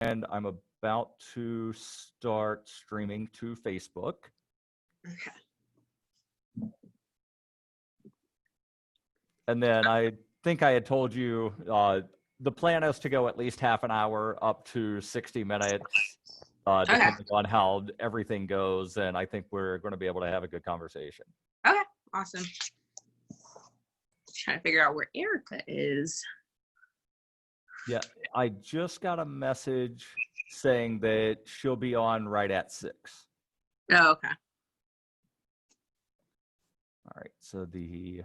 and I'm about to start streaming to Facebook. Okay. And then I think I had told you the plan is to go at least half an hour up to 60 minutes, depending on how everything goes. And I think we're going to be able to have a good conversation. Okay, awesome. Trying to figure out where Erika is. Yeah, I just got a message saying that she'll be on right at 6. Oh, okay. All right, so the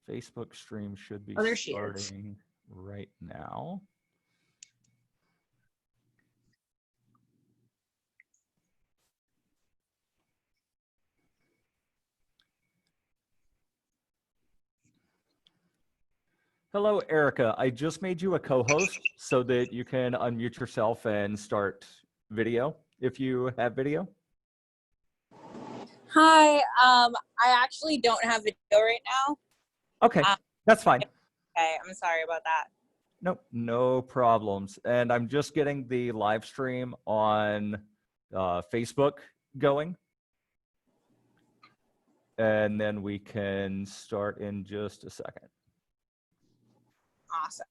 Facebook stream should be starting right now. Hello, Erika. I just made you a co-host so that you can unmute yourself and start video if you have video. Hi, I actually don't have video right now. Okay, that's fine. Okay, I'm sorry about that. Nope, no problems. And I'm just getting the live stream on Facebook going. And then we can start in just a second. Awesome.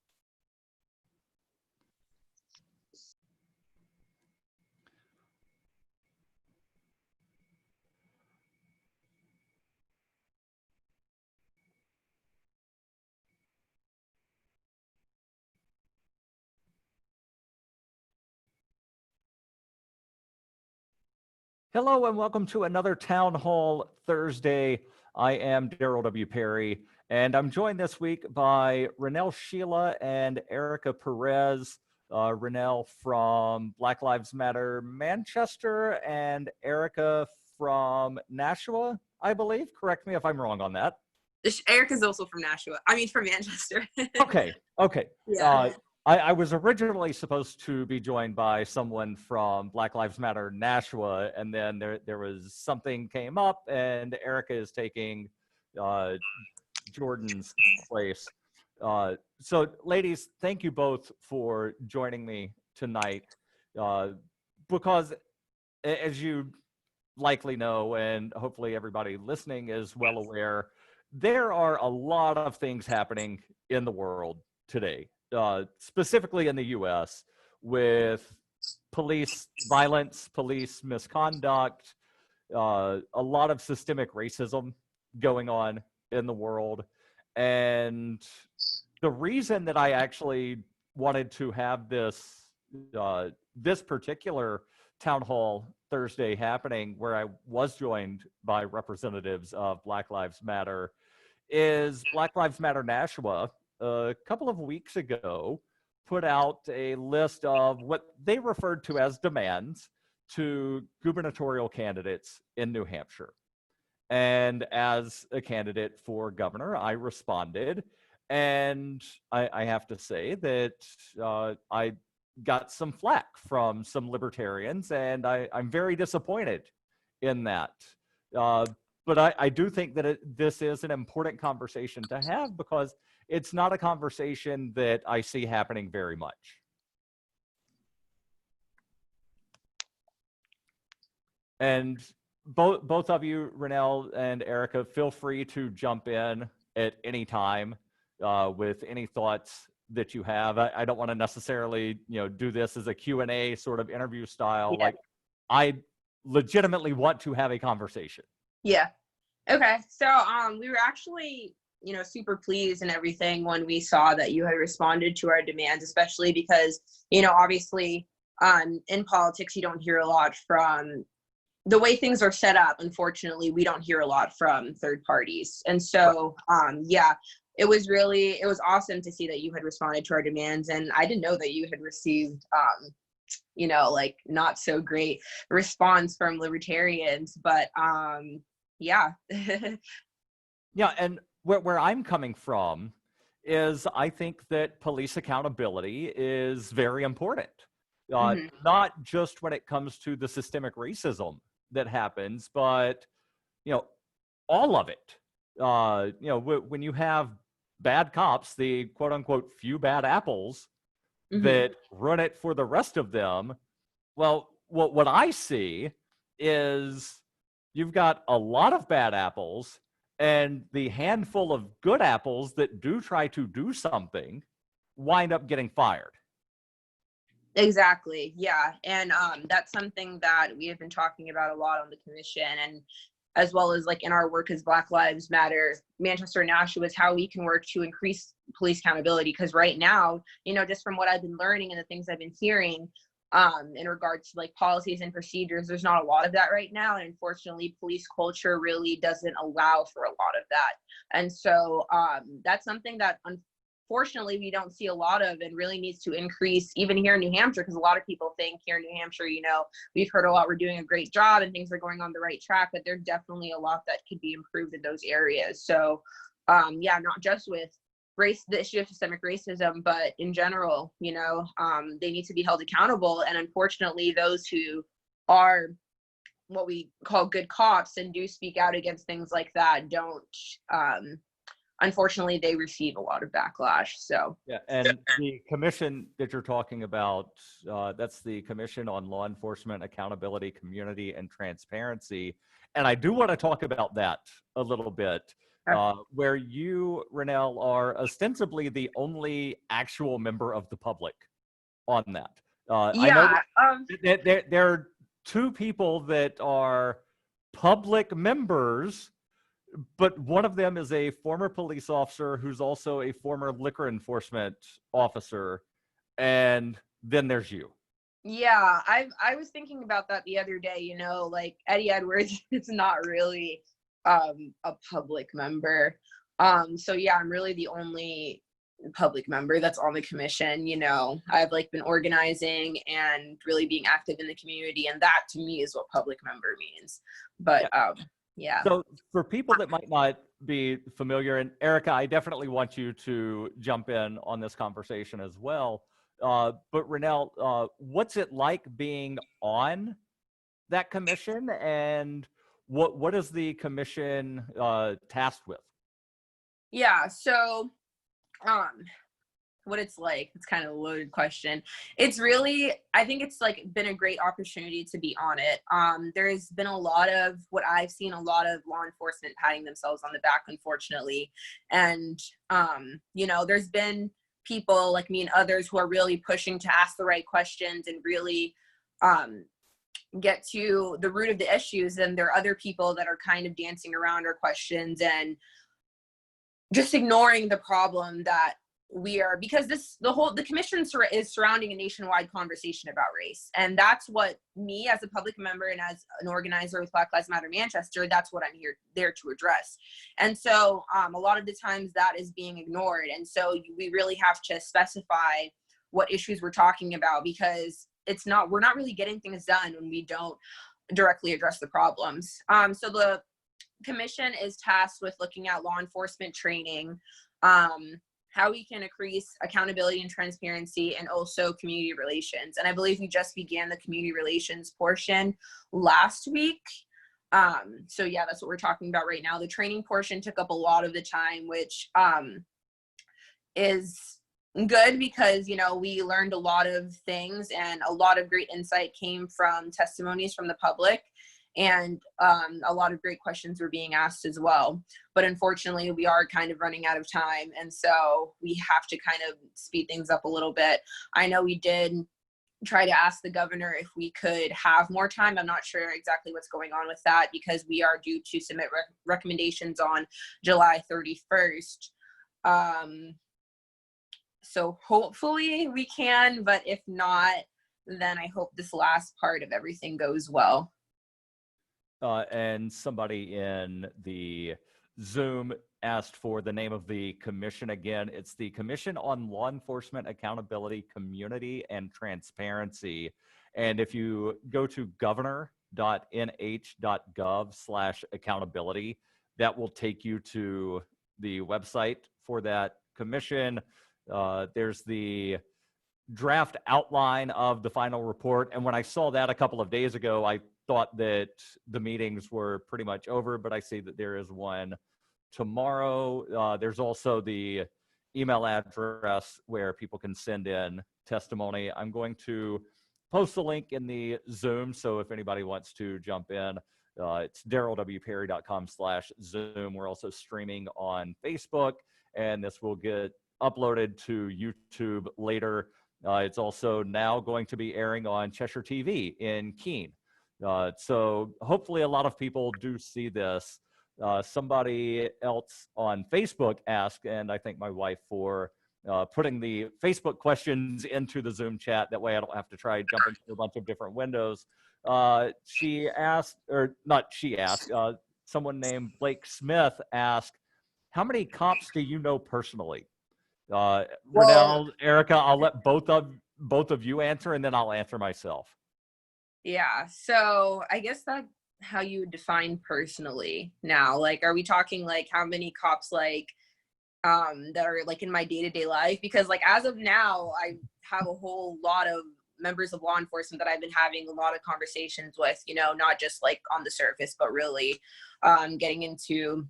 Hello and welcome to another Town Hall Thursday. I am Darryl W. Perry, and I'm joined this week by Ronelle, Tshiela, and Erika Perez. Ronelle from Black Lives Matter Manchester, and Erika from Nashua, I believe. Correct me if I'm wrong on that. Erika's also from Nashua. I mean, from Manchester. Okay. Yeah. I was originally supposed to be joined by someone from Black Lives Matter Nashua, and then there was something came up, and Erika is taking Jordan's place. So, ladies, thank you both for joining me tonight, because as you likely know, and hopefully everybody listening is well aware, there are a lot of things happening in the world today. Specifically in the U.S., with police violence, police misconduct, a lot of systemic racism going on in the world. And the reason that I actually wanted to have this particular town hall Thursday happening, where I was joined by representatives of Black Lives Matter, is Black Lives Matter Nashua a couple of weeks ago put out a list of what they referred to as demands to gubernatorial candidates in New Hampshire. And as a candidate for governor, I responded. And I have to say that I got some flack from some libertarians, and I'm very disappointed in that. But I do think that this is an important conversation to have, because it's not a conversation that I see happening very much. And both of you, Ronelle and Erika, feel free to jump in at any time with any thoughts that you have. I don't want to necessarily, do this as a Q&A sort of interview style. Yeah. Like, I legitimately want to have a conversation. Yeah. Okay. So we were actually, super pleased and everything when we saw that you had responded to our demands, especially because, obviously in politics, you don't hear a lot from the way things are set up. Unfortunately, we don't hear a lot from third parties. And so, it was awesome to see that you had responded to our demands. And I didn't know that you had received, not so great response from libertarians, but yeah. Yeah, and where I'm coming from is I think that police accountability is very important. Not just when it comes to the systemic racism that happens, but, all of it. When you have bad cops, the quote unquote few bad apples, that run it for the rest of them. Well, what I see is you've got a lot of bad apples, and the handful of good apples that do try to do something wind up getting fired. Exactly. Yeah. And that's something that we have been talking about a lot on the commission, and as well as like in our work as Black Lives Matter Manchester and Nashua, is how we can work to increase police accountability. Because right now, you know, just from what I've been learning and the things I've been hearing in regards to like policies and procedures, there's not a lot of that right now. And unfortunately, police culture really doesn't allow for a lot of that. And so that's something that unfortunately we don't see a lot of, and really needs to increase even here in New Hampshire, because a lot of people think here in New Hampshire, you know, we've heard a lot, we're doing a great job and things are going on the right track, but there's definitely a lot that could be improved in those areas. So yeah, not just with race, the issue of systemic racism, but in general, you know, they need to be held accountable. And unfortunately, those who are what we call good cops and do speak out against things like that don't, unfortunately, they receive a lot of backlash. So yeah, and the commission that you're talking about, that's the Commission on Law Enforcement Accountability, Community, and Transparency. And I do want to talk about that a little bit, where you, Ronelle, are ostensibly the only actual member of the public on that. I know that there are two people that are public members, but one of them is a former police officer who's also a former liquor enforcement officer. And then there's you. Yeah, I was thinking about that the other day, you know, like Eddie Edwards is not really a public member. So yeah, I'm really the only public member that's on the commission. You know, I've like been organizing and really being active in the community, and that to me is what public member means. But yeah. So for people that might not be familiar, and Erika, I definitely want you to jump in on this conversation as well. But Ronelle, what's it like being on that commission, and what is the commission tasked with? Yeah, so what it's like, it's kind of a loaded question. It's really, I think it's like been a great opportunity to be on it. There's been a lot of what I've seen, a lot of law enforcement patting themselves on the back, unfortunately. And you know, there's been people like me and others who are really pushing to ask the right questions and really get to the root of the issues. And there are other people that are kind of dancing around our questions and just ignoring the problem that we are, because the commission is surrounding a nationwide conversation about race. And that's what me as a public member and as an organizer with Black Lives Matter Manchester, that's what I'm there to address. And so a lot of the times that is being ignored. And so we really have to specify what issues we're talking about, because we're not really getting things done when we don't directly address the problems. So the commission is tasked with looking at law enforcement training, how we can increase accountability and transparency, and also community relations. And I believe we just began the community relations portion last week. So yeah, that's what we're talking about right now. The training portion took up a lot of the time, which is good because, you know, we learned a lot of things, and a lot of great insight came from testimonies from the public. And a lot of great questions were being asked as well. But unfortunately, we are kind of running out of time. And so we have to kind of speed things up a little bit. I know we did try to ask the governor if we could have more time. I'm not sure exactly what's going on with that, because we are due to submit recommendations on July 31st. So hopefully we can, but if not, then I hope this last part of everything goes well. And somebody in the Zoom asked for the name of the commission again. It's the Commission on Law Enforcement Accountability, Community, and Transparency. And if you go to governor.nh.gov/accountability, that will take you to the website for that commission. There's the draft outline of the final report. And when I saw that a couple of days ago, I thought that the meetings were pretty much over, but I see that there is one tomorrow. There's also the email address where people can send in testimony. I'm going to post the link in the Zoom, so if anybody wants to jump in, it's darrellwperry.com/Zoom. We're also streaming on Facebook, and this will get uploaded to YouTube later. It's also now going to be airing on Cheshire TV in Keene. So hopefully a lot of people do see this. Somebody else on Facebook asked, and I thank my wife for putting the Facebook questions into the Zoom chat. That way I don't have to try jumping through a bunch of different windows. She asked, or not she asked, someone named Blake Smith asked, how many cops do you know personally? Ronelle, Erika, I'll let both of you answer, and then I'll answer myself. Yeah, so I guess that's how you would define personally now. Like, are we talking like how many cops like that are like in my day-to-day life? Because like as of now, I have a whole lot of members of law enforcement that I've been having a lot of conversations with, you know, not just like on the surface, but really getting into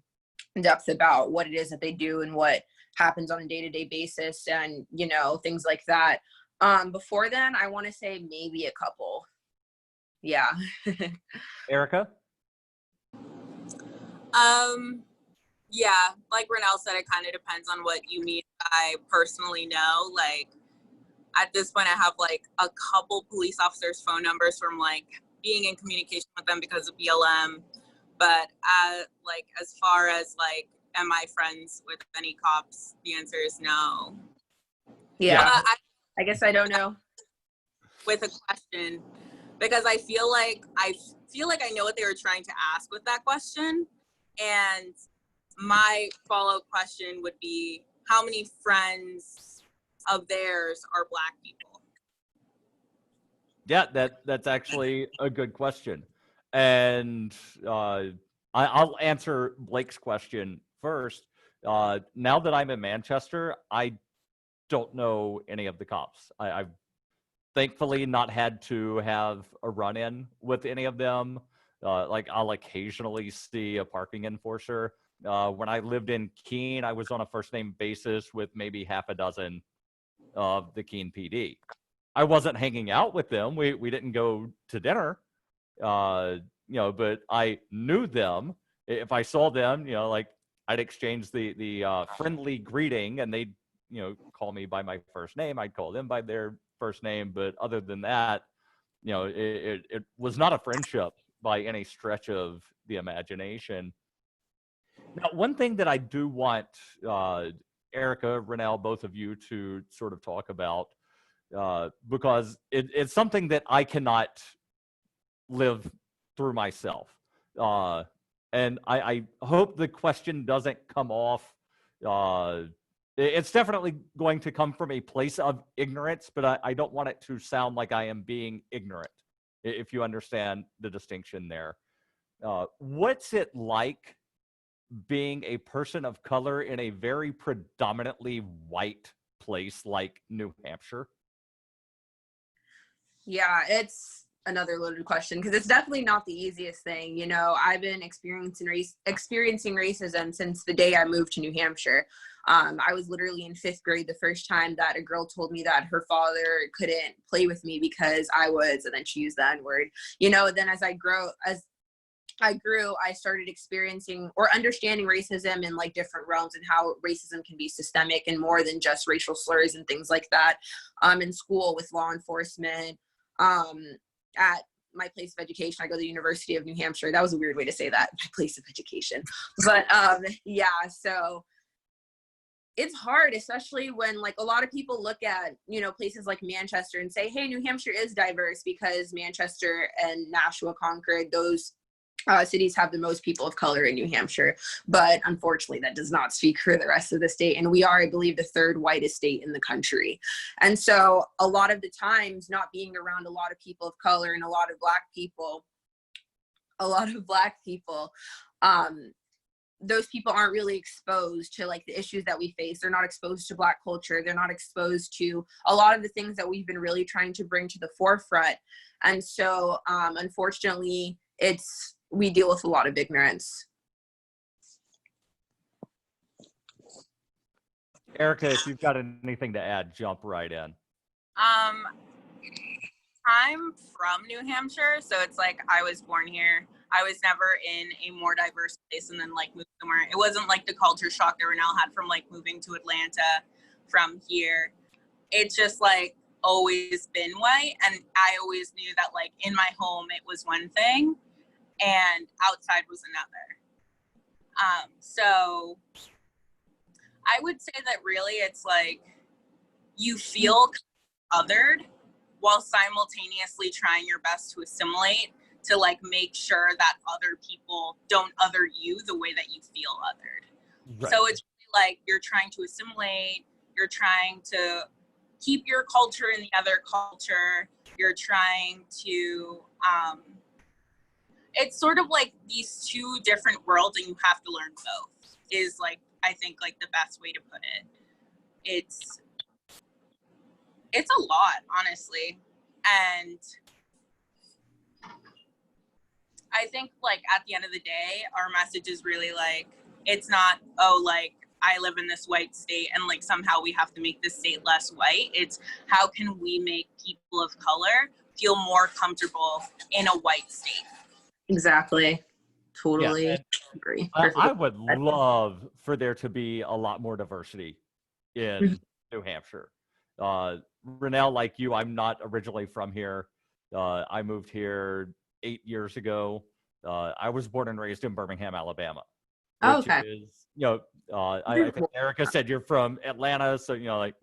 depth about what it is that they do and what happens on a day-to-day basis, and you know, things like that. Before then, I want to say maybe a couple. Yeah. Erika? Yeah, like Ronelle said, it kind of depends on what you mean by personally know. Like, at this point, I have like a couple police officers' phone numbers from like being in communication with them because of BLM. But like, as far as like, am I friends with any cops? The answer is no. Yeah. I guess I don't know. With a question, because I feel like I know what they were trying to ask with that question, and my follow-up question would be, how many friends of theirs are Black people? Yeah, that's actually a good question. And I'll answer Blake's question first. Now that I'm in Manchester, I don't know any of the cops. I've thankfully not had to have a run-in with any of them. Like, I'll occasionally see a parking enforcer. When I lived in Keene, I was on a first-name basis with maybe half a dozen of the Keene PD. I wasn't hanging out with them. We didn't go to dinner, you know, but I knew them. If I saw them, you know, like, I'd exchange the friendly greeting, and they'd, you know, call me by my first name. I'd call them by their first name. But other than that, you know, it was not a friendship by any stretch of the imagination. Now, one thing that I do want Erika, Ronelle, both of you to sort of talk about, because it's something that I cannot live through myself. And I hope the question doesn't come off. It's definitely going to come from a place of ignorance, but I don't want it to sound like I am being ignorant, if you understand the distinction there. What's it like being a person of color in a very predominantly white place like New Hampshire? Yeah, it's another loaded question because it's definitely not the easiest thing. You know, I've been experiencing racism since the day I moved to New Hampshire. I was literally in 5th grade the first time that a girl told me that her father couldn't play with me because I was, and then she used the N-word. You know, then as I grew, I started experiencing or understanding racism in like different realms and how racism can be systemic and more than just racial slurs and things like that. In school with law enforcement, at my place of education, I go to the University of New Hampshire. That was a weird way to say that, my place of education. But yeah, so it's hard, especially when like a lot of people look at, you know, places like Manchester and say, hey, New Hampshire is diverse because Manchester and Nashua, Concord, those cities have the most people of color in New Hampshire. But unfortunately, that does not speak for the rest of the state. And we are, I believe, the 3rd whitest state in the country. And so a lot of the times, not being around a lot of people of color and a lot of black people, those people aren't really exposed to like the issues that we face. They're not exposed to Black culture. They're not exposed to a lot of the things that we've been really trying to bring to the forefront. And so unfortunately, we deal with a lot of ignorance. Erika, if you've got anything to add, jump right in. I'm from New Hampshire, so it's like I was born here. I was never in a more diverse place and then like moved somewhere. It wasn't like the culture shock that Ronelle had from like moving to Atlanta from here. It's just like always been white, and I always knew that like in my home it was one thing and outside was another. So I would say that really it's like you feel othered while simultaneously trying your best to assimilate, to like make sure that other people don't other you the way that you feel othered. Right. So it's really like you're trying to assimilate, you're trying to keep your culture in the other culture, you're trying to it's sort of like these two different worlds and you have to learn both, is like I think like the best way to put it. It's a lot, honestly. And I think like at the end of the day, our message is really like, it's not, oh, like I live in this white state and like somehow we have to make this state less white. It's how can we make people of color feel more comfortable in a white state? Exactly. Totally agree. I would love for there to be a lot more diversity in New Hampshire. Ronelle, like you, I'm not originally from here. I moved here 8 years ago. I was born and raised in Birmingham, Alabama. Which is, I think Erika said you're from Atlanta, so like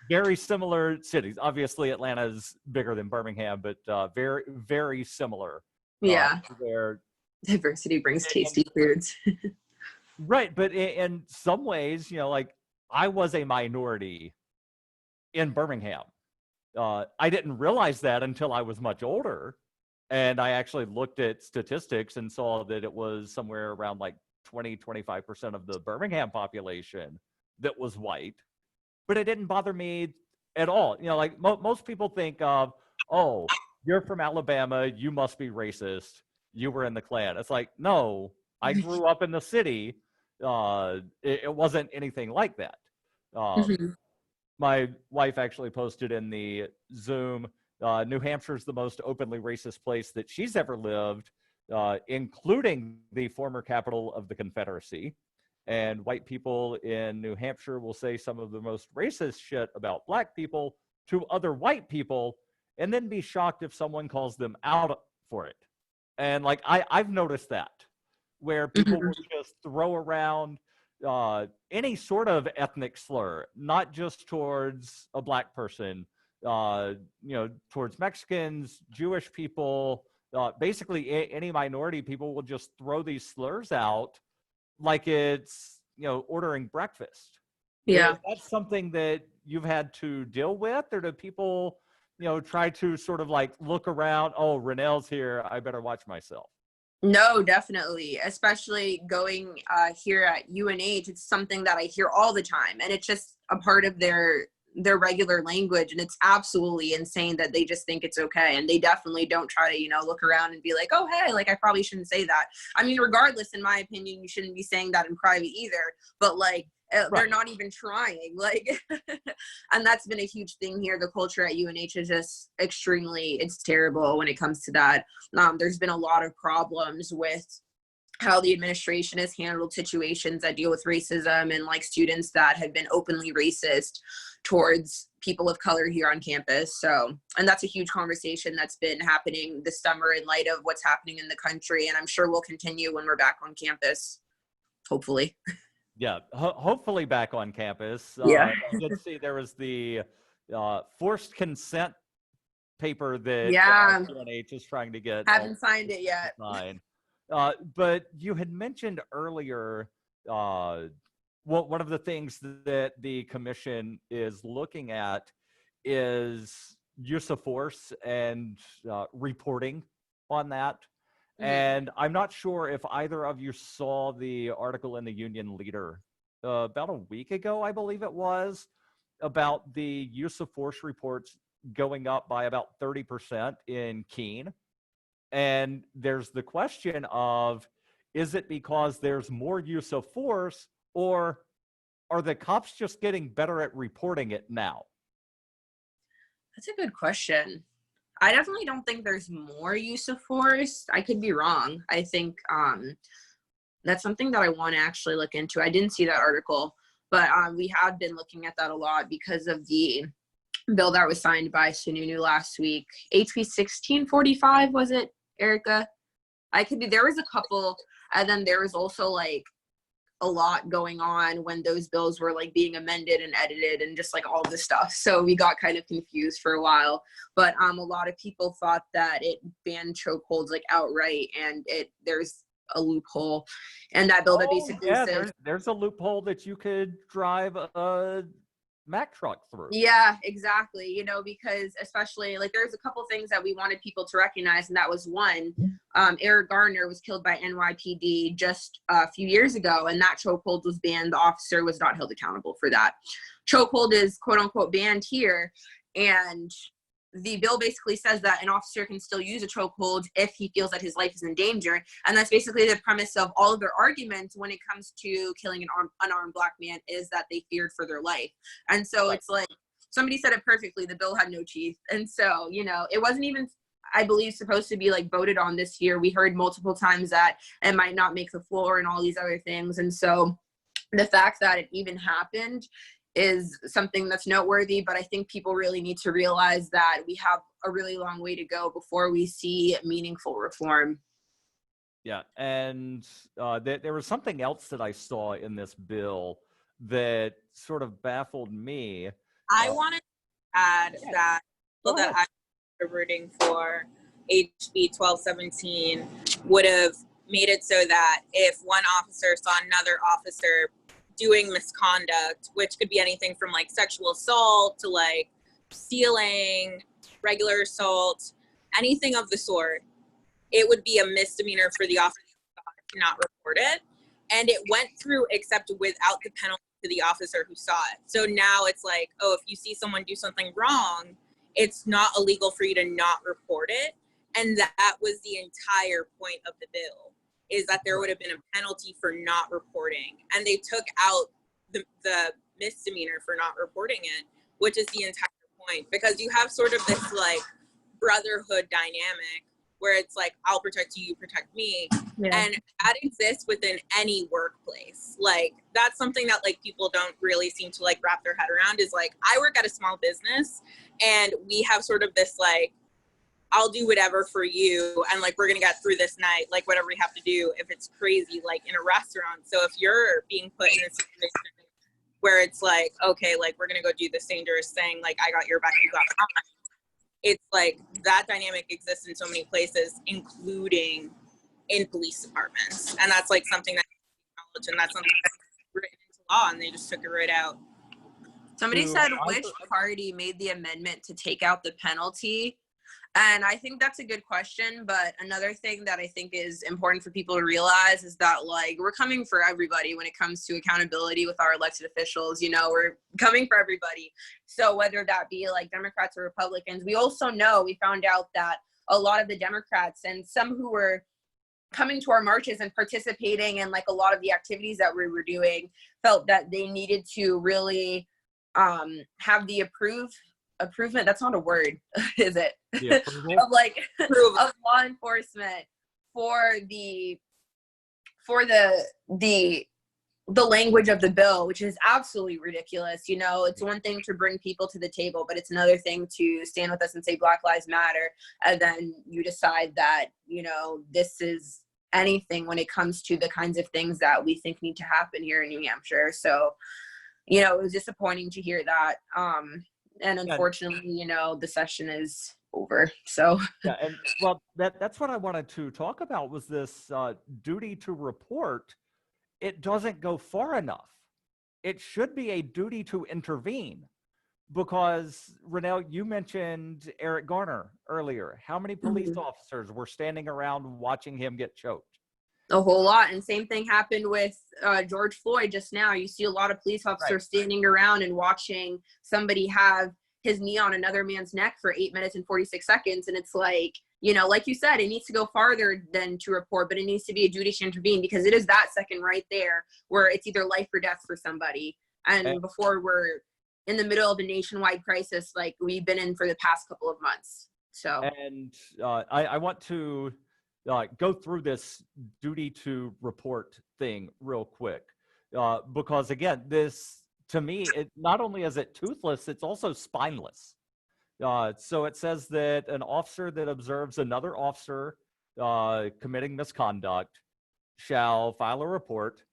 very similar cities. Obviously, Atlanta is bigger than Birmingham, but very, very similar. Where diversity brings tasty foods. Right, but in some ways, like I was a minority in Birmingham. I didn't realize that until I was much older, and I actually looked at statistics and saw that it was somewhere around like 20-25% of the Birmingham population that was white, but it didn't bother me at all. Like most people think of, oh, you're from Alabama, you must be racist, you were in the Klan. It's like, no, I grew up in the city. It wasn't anything like that. My wife actually posted in the Zoom, New Hampshire is the most openly racist place that she's ever lived, including the former capital of the Confederacy. And white people in New Hampshire will say some of the most racist shit about black people to other white people, and then be shocked if someone calls them out for it. And like I've noticed that, where people will just throw around any sort of ethnic slur, not just towards a black person, towards Mexicans, Jewish people, basically any minority. People will just throw these slurs out like it's, ordering breakfast. Yeah. Is that something that you've had to deal with, or do people, try to sort of like look around, oh, Ronelle's here, I better watch myself? No, definitely. Especially going here at UNH, it's something that I hear all the time, and it's just a part of their regular language, and it's absolutely insane that they just think it's okay, and they definitely don't try to look around and be like, oh hey, like I probably shouldn't say that. I mean, regardless, in my opinion, you shouldn't be saying that in private either, but like they're not even trying, like and that's been a huge thing here. The culture at UNH is just it's terrible when it comes to that. There's been a lot of problems with how the administration has handled situations that deal with racism, and like students that have been openly racist towards people of color here on campus. So, and that's a huge conversation that's been happening this summer in light of what's happening in the country, and I'm sure will continue when we're back on campus, hopefully. Yeah, hopefully back on campus. I did see there was the forced consent paper that UNH is trying to get. Haven't signed it yet. But you had mentioned earlier, one of the things that the commission is looking at is use of force and reporting on that. And I'm not sure if either of you saw the article in the Union Leader about a week ago, I believe it was, about the use of force reports going up by about 30% in Keene. And there's the question of, is it because there's more use of force, or are the cops just getting better at reporting it now? That's a good question. I definitely don't think there's more use of force. I could be wrong. I think that's something that I want to actually look into. I didn't see that article, but we have been looking at that a lot because of the bill that was signed by Sununu last week. HB 1645, was it, Erika? There was a couple, and then there was also like a lot going on when those bills were like being amended and edited and just like all this stuff. So we got kind of confused for a while, but a lot of people thought that it banned chokeholds like outright, and there's a loophole, and that bill that basically says there's a loophole that you could drive a Mack truck through. Yeah, exactly. You know, because especially like there's a couple things that we wanted people to recognize, and that was one, Eric Garner was killed by NYPD just a few years ago, and that chokehold was banned. The officer was not held accountable for that. Chokehold is quote unquote banned here, and the bill basically says that an officer can still use a chokehold if he feels that his life is in danger. And that's basically the premise of all of their arguments when it comes to killing an unarmed Black man, is that they feared for their life. And so it's like, somebody said it perfectly, the bill had no teeth. And so, you know, it wasn't even, I believe, supposed to be like voted on this year. We heard multiple times that it might not make the floor and all these other things. And so the fact that it even happened is something that's noteworthy, but I think people really need to realize that we have a really long way to go before we see meaningful reform. Yeah, and there was something else that I saw in this bill that sort of baffled me. I wanted to add that so that I was rooting for HB 1217 would have made it so that if one officer saw another officer doing misconduct, which could be anything from like sexual assault to like stealing, regular assault, anything of the sort, it would be a misdemeanor for the officer to not report it. And it went through except without the penalty to the officer who saw it. So now it's like, oh, if you see someone do something wrong, it's not illegal for you to not report it. And that was the entire point of the bill, is that there would have been a penalty for not reporting. And they took out the misdemeanor for not reporting it, which is the entire point. Because you have sort of this like brotherhood dynamic where it's like, I'll protect you, you protect me. Yeah. And that exists within any workplace. Like that's something that like people don't really seem to like wrap their head around, is like, I work at a small business and we have sort of this like, I'll do whatever for you, and like we're gonna get through this night, like whatever we have to do if it's crazy, like in a restaurant. So if you're being put in a situation where it's like, okay, like we're gonna go do this dangerous thing, like I got your back, you got mine. It's like that dynamic exists in so many places, including in police departments, and that's like something that knowledge, and that's something that's written into law, and they just took it right out. Somebody said which party made the amendment to take out the penalty. And I think that's a good question, but another thing that I think is important for people to realize is that, like, we're coming for everybody when it comes to accountability with our elected officials. You know, we're coming for everybody. So whether that be, like, Democrats or Republicans, we also know, we found out that a lot of the Democrats and some who were coming to our marches and participating in, like, a lot of the activities that we were doing felt that they needed to really have the improvement, that's not a word, is it? Yeah, of like of law enforcement for the language of the bill, which is absolutely ridiculous. You know, it's one thing to bring people to the table, but it's another thing to stand with us and say Black Lives Matter, and then you decide that, you know, this is anything when it comes to the kinds of things that we think need to happen here in New Hampshire. So, you know, it was disappointing to hear that. And unfortunately, you know, the session is over. So yeah, and well, that's what I wanted to talk about, was this duty to report. It doesn't go far enough. It should be a duty to intervene, because Ronelle, you mentioned Eric Garner earlier. How many police officers were standing around watching him get choked? A whole lot. And same thing happened with George Floyd just now. You see a lot of police officers standing around and watching somebody have his knee on another man's neck for 8 minutes and 46 seconds. And it's like, you know, like you said, it needs to go farther than to report, but it needs to be a duty to intervene, because it is that second right there where it's either life or death for somebody. and before we're in the middle of a nationwide crisis like we've been in for the past couple of months. So, And I want to go through this duty to report thing real quick, because again, this, to me, it not only is it toothless, it's also spineless. So it says that an officer that observes another officer committing misconduct shall file a report,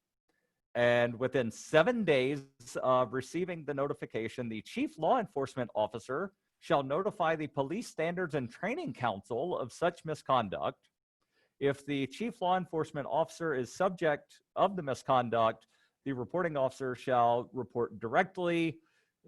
and within 7 days of receiving the notification, the chief law enforcement officer shall notify the Police Standards and Training Council of such misconduct. If the chief law enforcement officer is subject of the misconduct, the reporting officer shall report directly.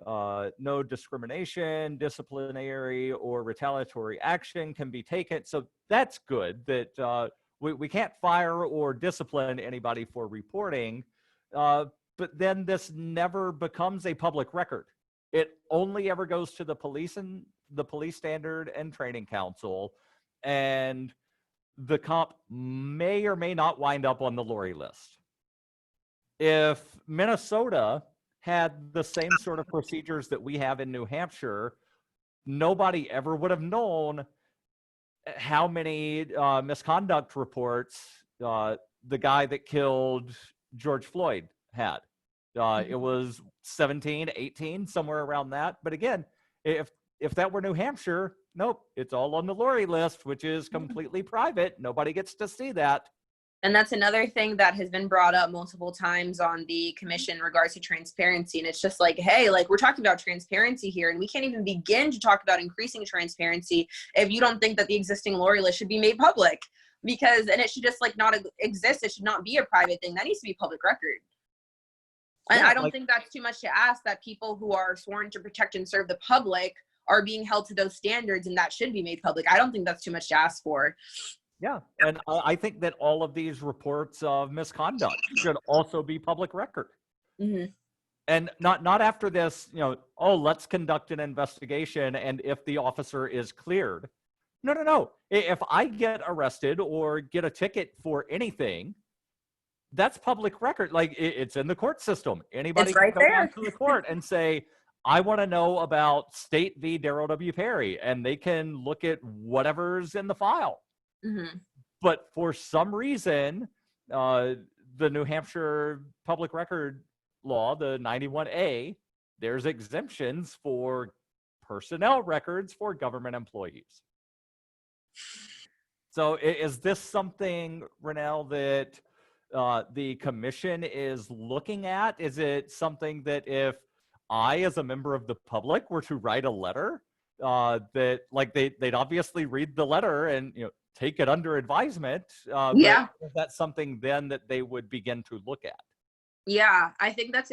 No discrimination, disciplinary, or retaliatory action can be taken. So that's good that we can't fire or discipline anybody for reporting. But then this never becomes a public record. It only ever goes to the police and the Police Standard and Training Council, and the cop may or may not wind up on the Lori list. If Minnesota had the same sort of procedures that we have in New Hampshire, nobody ever would have known how many misconduct reports the guy that killed George Floyd had. It was 17, 18, somewhere around that. But again, if that were New Hampshire, nope, it's all on the Lori list, which is completely private. Nobody gets to see that. and that's another thing that has been brought up multiple times on the commission in regards to transparency. And it's just like, hey, like we're talking about transparency here, and we can't even begin to talk about increasing transparency if you don't think that the existing Lori list should be made public, because, and it should just like not exist. It should not be a private thing. That needs to be public record. And I don't think that's too much to ask, that people who are sworn to protect and serve the public are being held to those standards, and that should be made public. I don't think that's too much to ask for. Yeah, and I think that all of these reports of misconduct should also be public record. Mm-hmm. And not after this, oh, let's conduct an investigation, and if the officer is cleared. No. If I get arrested or get a ticket for anything, that's public record. Like it's in the court system. Anybody It's right can go there. down to the court and say, I want to know about State v. Darryl W. Perry, and they can look at whatever's in the file. Mm-hmm. But for some reason, the New Hampshire public record law, the 91A, there's exemptions for personnel records for government employees. So is this something, Ronelle, that the commission is looking at? Is it something that if I, as a member of the public, were to write a letter, that like they'd obviously read the letter and take it under advisement? Yeah. But is that something then that they would begin to look at? Yeah, I think that's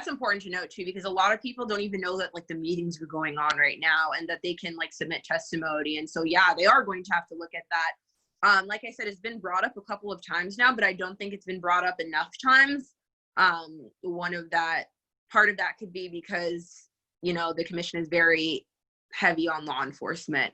important to note too, because a lot of people don't even know that like the meetings are going on right now and that they can like submit testimony. And so, yeah, they are going to have to look at that. Like I said, it's been brought up a couple of times now, but I don't think it's been brought up enough times. Part of that could be because, the commission is very heavy on law enforcement.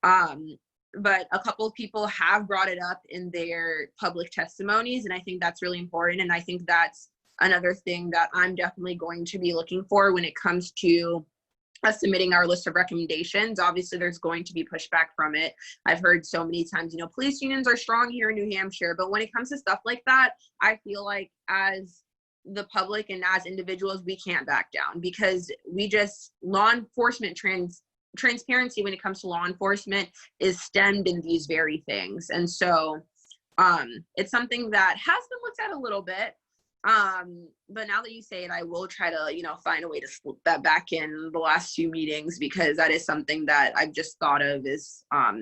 But a couple of people have brought it up in their public testimonies, and I think that's really important. And I think that's another thing that I'm definitely going to be looking for when it comes to us submitting our list of recommendations. Obviously, there's going to be pushback from it. I've heard so many times, police unions are strong here in New Hampshire, but when it comes to stuff like that, I feel like as the public and as individuals, we can't back down, because law enforcement transparency when it comes to law enforcement is stemmed in these very things. And so it's something that has been looked at a little bit. But now that you say it, I will try to, find a way to slip that back in the last few meetings, because that is something that I've just thought of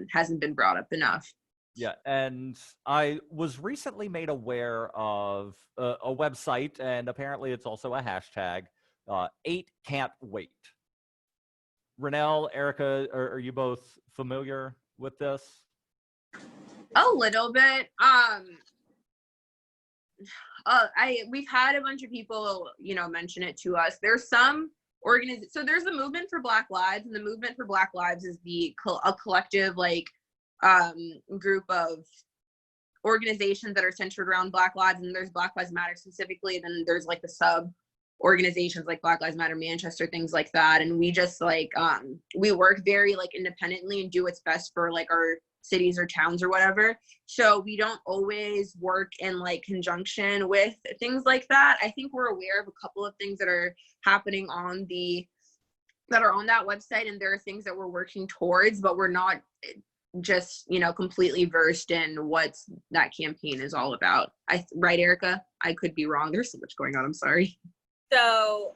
hasn't been brought up enough. Yeah, and I was recently made aware of a website, and apparently it's also a hashtag, 8 Can't Wait. Ronelle, Erika, are you both familiar with this? A little bit. We've had a bunch of people, mention it to us. There's some so there's the Movement for Black Lives, and the Movement for Black Lives is a collective group of organizations that are centered around Black lives, and there's Black Lives Matter specifically, and then there's like the sub organizations like Black Lives Matter Manchester, things like that. And we just like, we work very like independently and do what's best for like our cities or towns or whatever. So we don't always work in like conjunction with things like that. I think we're aware of a couple of things that are happening on that website, and there are things that we're working towards, but we're not just, you know, completely versed in what that campaign is all about. Right, Erika? I could be wrong. There's so much going on. I'm sorry. So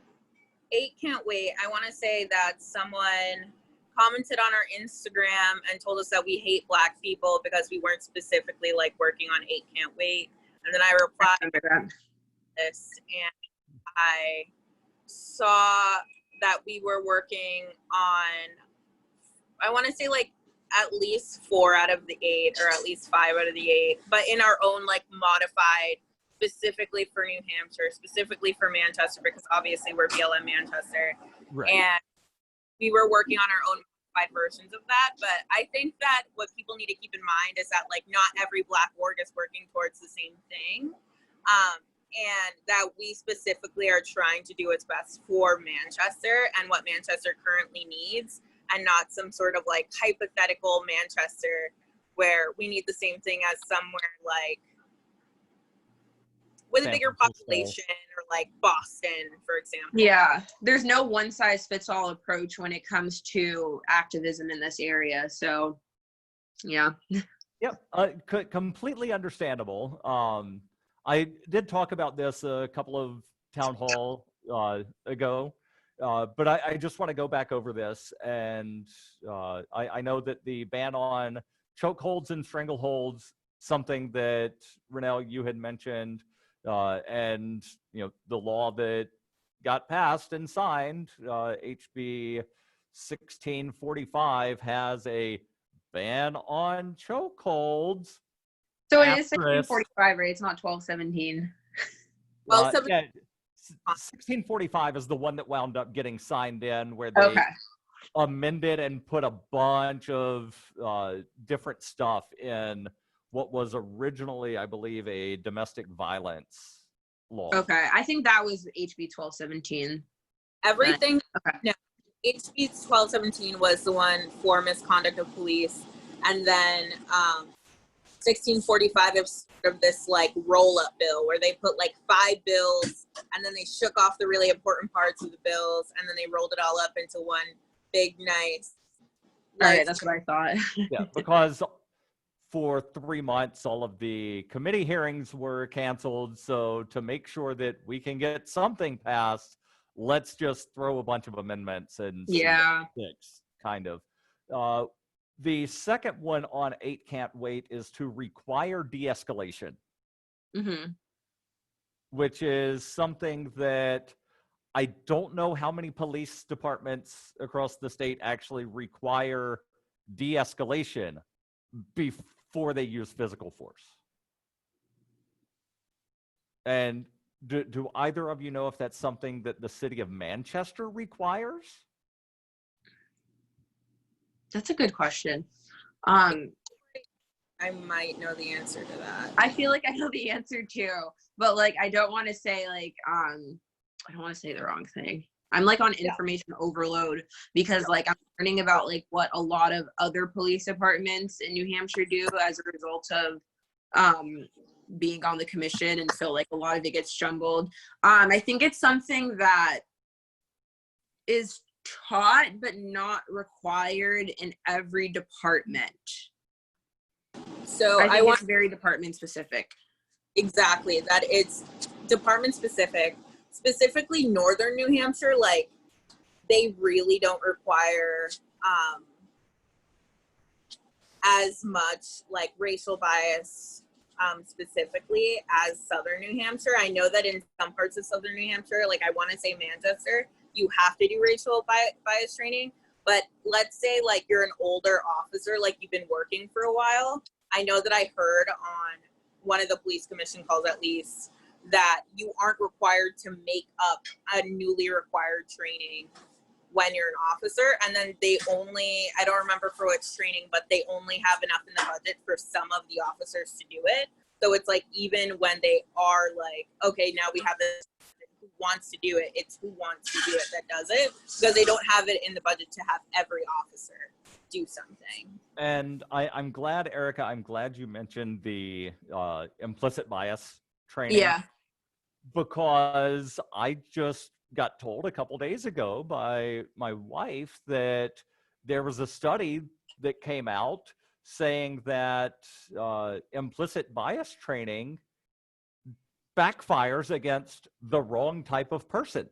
8 Can't Wait. I want to say that someone commented on our Instagram and told us that we hate Black people because we weren't specifically like working on 8 Can't Wait. And then I replied to this, and I saw that we were working on, I want to say like at least 4 out of the 8 or at least 5 out of the 8, but in our own like modified, specifically for New Hampshire, specifically for Manchester, because obviously we're BLM Manchester. Right. And we were working on our own modified versions of that. But I think that what people need to keep in mind is that like not every Black org is working towards the same thing. And that we specifically are trying to do what's best for Manchester and what Manchester currently needs, and not some sort of like hypothetical Manchester where we need the same thing as somewhere like with a bigger population, or like Boston, for example. Yeah, there's no one size fits all approach when it comes to activism in this area. So, yeah. Yep, completely understandable. I did talk about this a couple of town hall ago, but I just want to go back over this. And I know that the ban on chokeholds and strangleholds, something that Ronelle, you had mentioned, and you know the law that got passed and signed, HB 1645, has a ban on chokeholds. So it is 1645, right? It's not 1217. Well, Yeah, 1645 is the one that wound up getting signed in, where they amended and put a bunch of different stuff in what was originally, I believe, a domestic violence law. Okay, I think that was HB 1217. Everything. Okay. No, HB 1217 was the one for misconduct of police, and then 1645 is sort of this like roll-up bill where they put like 5 bills, and then they shook off the really important parts of the bills, and then they rolled it all up into one big nice. All right, that's what I thought. Yeah, because for 3 months, all of the committee hearings were canceled. So to make sure that we can get something passed, let's just throw a bunch of amendments and fix, kind of. The second one on 8 Can't Wait is to require de-escalation, which is something that I don't know how many police departments across the state actually require de-escalation before they use physical force. And do either of you know if that's something that the city of Manchester requires? That's a good question. I might know the answer to that. I feel like I know the answer too, but like I don't want to say like I don't want to say the wrong thing. I'm like on information overload because like I'm learning about like what a lot of other police departments in New Hampshire do as a result of being on the commission, and so like a lot of it gets jumbled. I think it's something that is taught but not required in every department. So I think it's very department specific. Exactly, that it's department specific. Specifically Northern New Hampshire, like they really don't require as much like racial bias specifically as Southern New Hampshire. I know that in some parts of Southern New Hampshire, like I want to say Manchester, you have to do racial bias training. But let's say like you're an older officer, like you've been working for a while. I know that I heard on one of the police commission calls at least that you aren't required to make up a newly required training when you're an officer. And then they only, I don't remember for which training, but they only have enough in the budget for some of the officers to do it. So it's like, even when they are like, okay, now we have this who wants to do it. It's who wants to do it that does it, because they don't have it in the budget to have every officer do something. And I'm glad, Erika, I'm glad you mentioned the implicit bias training. Yeah. Because I just got told a couple days ago by my wife that there was a study that came out saying that implicit bias training backfires against the wrong type of person.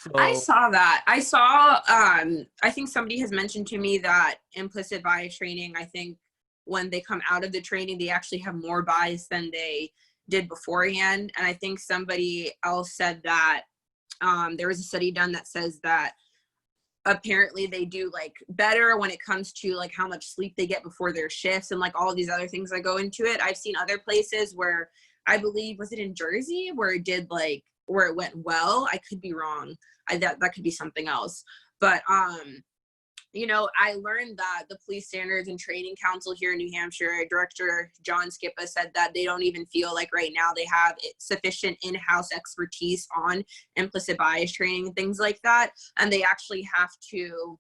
So, I saw that. I saw, I think somebody has mentioned to me that implicit bias training, I think when they come out of the training, they actually have more bias than they did beforehand. And I think somebody else said that there was a study done that says that apparently they do like better when it comes to like how much sleep they get before their shifts and like all of these other things that go into it. I've seen other places where I believe, was it in Jersey, where it did like, where it went well. I could be wrong. That could be something else. But you know, I learned that the Police Standards and Training Council here in New Hampshire, Director John Skippa, said that they don't even feel like right now they have sufficient in-house expertise on implicit bias training and things like that. And they actually have to,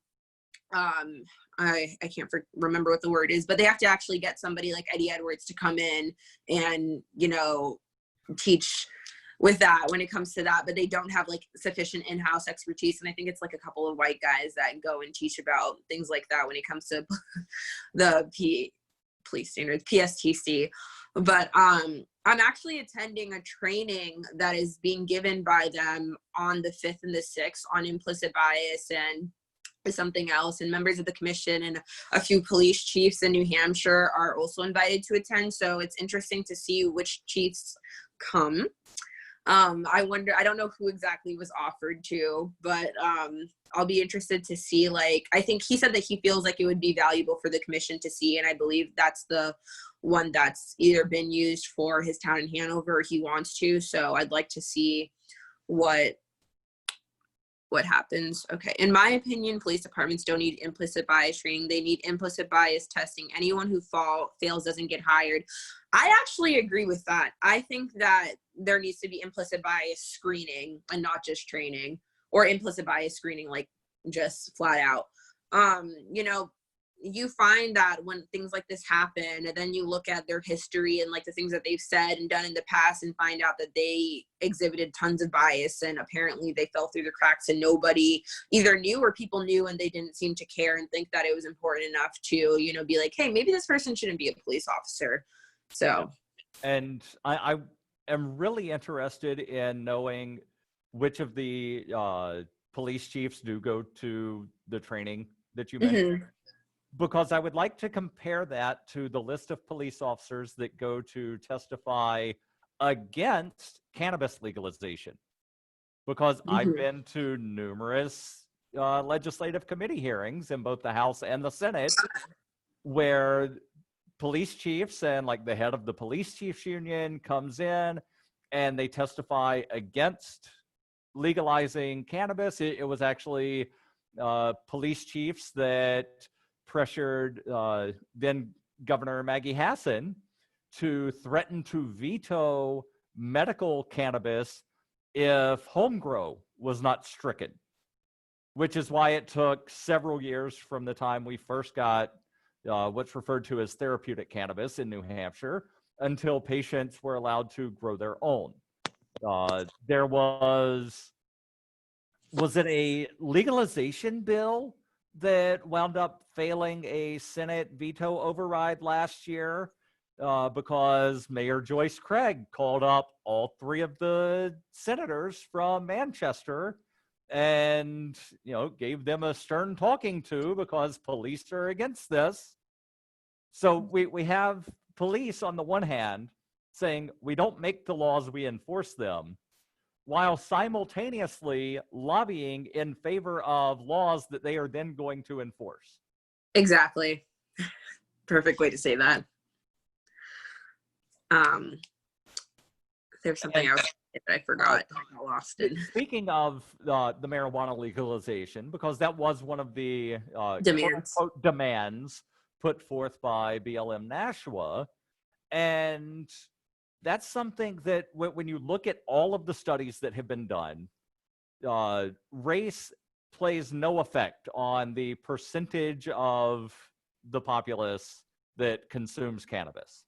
I can't remember what the word is, but they have to actually get somebody like Eddie Edwards to come in and, you know, teach with that when it comes to that, but they don't have like sufficient in-house expertise. And I think it's like a couple of white guys that go and teach about things like that when it comes to the police standards, PSTC. But I'm actually attending a training that is being given by them on the 5th and the 6th on implicit bias and something else, and members of the commission and a few police chiefs in New Hampshire are also invited to attend. So it's interesting to see which chiefs come. I wonder, I don't know who exactly was offered to, but I'll be interested to see, like, I think he said that he feels like it would be valuable for the commission to see, and I believe that's the one that's either been used for his town in Hanover or he wants to. So I'd like to see what happens. Okay. In my opinion, police departments don't need implicit bias training. They need implicit bias testing. Anyone who fails doesn't get hired. I actually agree with that. I think that there needs to be implicit bias screening and not just training, or implicit bias screening, like just flat out. You know, you find that when things like this happen, and then you look at their history and like the things that they've said and done in the past and find out that they exhibited tons of bias and apparently they fell through the cracks and nobody either knew or people knew and they didn't seem to care and think that it was important enough to, you know, be like, hey, maybe this person shouldn't be a police officer. So. And I am really interested in knowing which of the police chiefs do go to the training that you mentioned. Mm-hmm. Because I would like to compare that to the list of police officers that go to testify against cannabis legalization. Because I've been to numerous legislative committee hearings in both the House and the Senate where police chiefs and like the head of the police chiefs union comes in and they testify against legalizing cannabis. It was actually police chiefs that pressured then Governor Maggie Hassan to threaten to veto medical cannabis if home grow was not stricken, which is why it took several years from the time we first got what's referred to as therapeutic cannabis in New Hampshire until patients were allowed to grow their own. There was it a legalization bill that wound up failing a Senate veto override last year because Mayor Joyce Craig called up all three of the senators from Manchester and, you know, gave them a stern talking to because police are against this. So we have police on the one hand saying we don't make the laws, we enforce them, while simultaneously lobbying in favor of laws that they are then going to enforce. Exactly. Perfect way to say that. There's something else that I forgot. I got lost in. Speaking of the marijuana legalization, because that was one of the Demands. quote-unquote demands put forth by BLM Nashua, and that's something that when you look at all of the studies that have been done, race plays no effect on the percentage of the populace that consumes cannabis.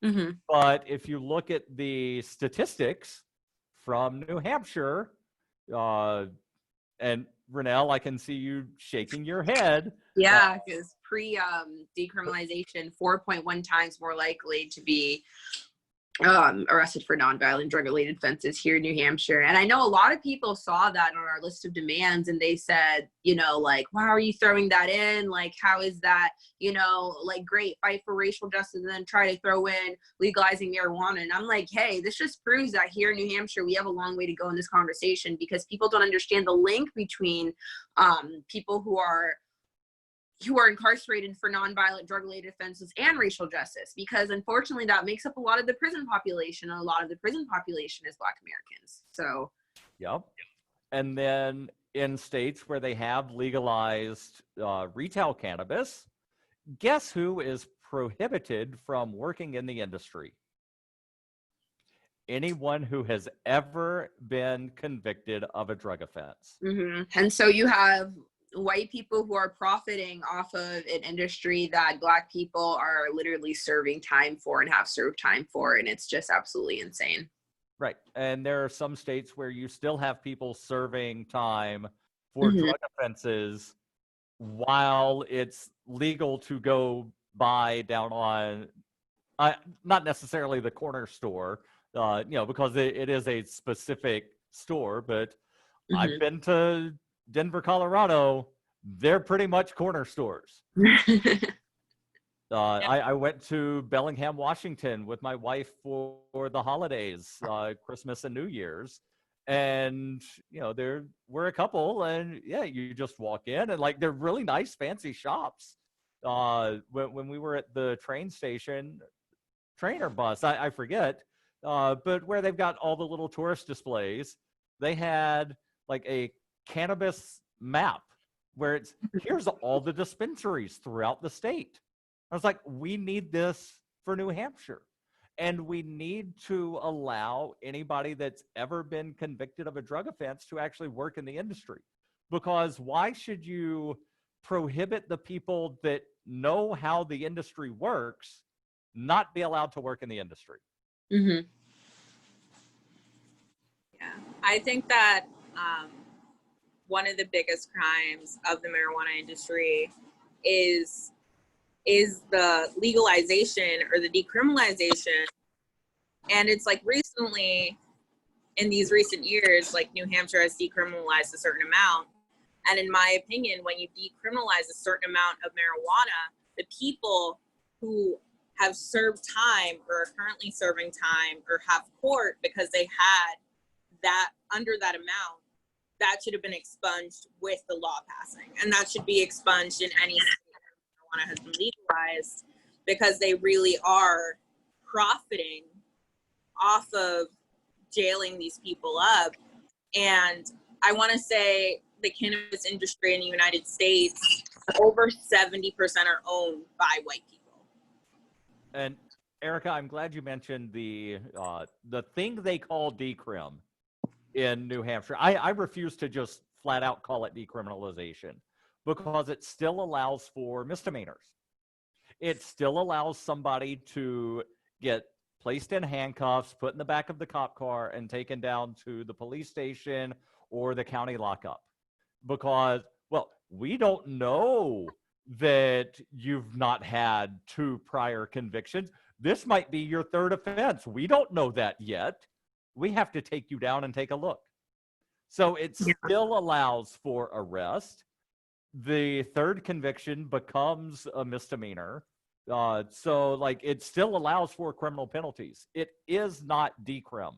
Mm-hmm. But if you look at the statistics from New Hampshire, and Ronelle, I can see you shaking your head. Yeah, because decriminalization, 4.1 times more likely to be arrested for nonviolent drug-related offenses here in New Hampshire. And I know a lot of people saw that on our list of demands, and they said, like, why are you throwing that in? Like, how is that, like, great, fight for racial justice, and then try to throw in legalizing marijuana. And I'm like, hey, this just proves that here in New Hampshire, we have a long way to go in this conversation, because people don't understand the link between people who are incarcerated for nonviolent drug-related offenses and racial justice, because unfortunately that makes up a lot of the prison population, and a lot of the prison population is Black Americans. So Yep. And then in states where they have legalized retail cannabis, guess who is prohibited from working in the industry? Anyone who has ever been convicted of a drug offense. mm-hmm. And so you have white people who are profiting off of an industry that Black people are literally serving time for and have served time for, and it's just absolutely insane. Right. And there are some states where you still have people serving time for Mm-hmm. drug offenses while it's legal to go buy down on, not necessarily the corner store, because it is a specific store, but Mm-hmm. I've been to Denver, Colorado. They're pretty much corner stores. I went to Bellingham, Washington with my wife for the holidays, Christmas and New Year's. And, there were a couple, and yeah, you just walk in and like, they're really nice, fancy shops. When we were at the train station, train or bus, I forget, but where they've got all the little tourist displays, they had like a cannabis map where it's, here's all the dispensaries throughout the state. I was like, we need this for New Hampshire. And we need to allow anybody that's ever been convicted of a drug offense to actually work in the industry. Because why should you prohibit the people that know how the industry works not be allowed to work in the industry? Mm-hmm. Yeah, I think that one of the biggest crimes of the marijuana industry is the legalization or the decriminalization. And it's like recently, in these recent years, like New Hampshire has decriminalized a certain amount. And in my opinion, when you decriminalize a certain amount of marijuana, the people who have served time or are currently serving time or have court because they had that under that amount, that should have been expunged with the law passing. And that should be expunged in any state where marijuana has been legalized, because they really are profiting off of jailing these people up. And I want to say the cannabis industry in the United States, over 70% are owned by white people. And Erika, I'm glad you mentioned the thing they call decrim in New Hampshire. I refuse to just flat out call it decriminalization, because it still allows for misdemeanors. It still allows somebody to get placed in handcuffs, put in the back of the cop car, and taken down to the police station or the county lockup. Because, well, we don't know that you've not had 2 prior convictions. This might be your 3rd offense. We don't know that yet. We have to take you down and take a look. So it still allows for arrest. The 3rd conviction becomes a misdemeanor. So like, it still allows for criminal penalties. It is not decrim.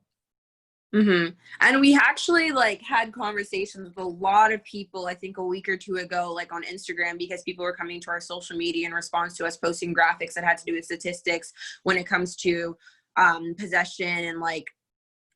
Mm-hmm. And we actually like had conversations with a lot of people, I think a week or 2 ago, like on Instagram, because people were coming to our social media in response to us posting graphics that had to do with statistics when it comes to possession and like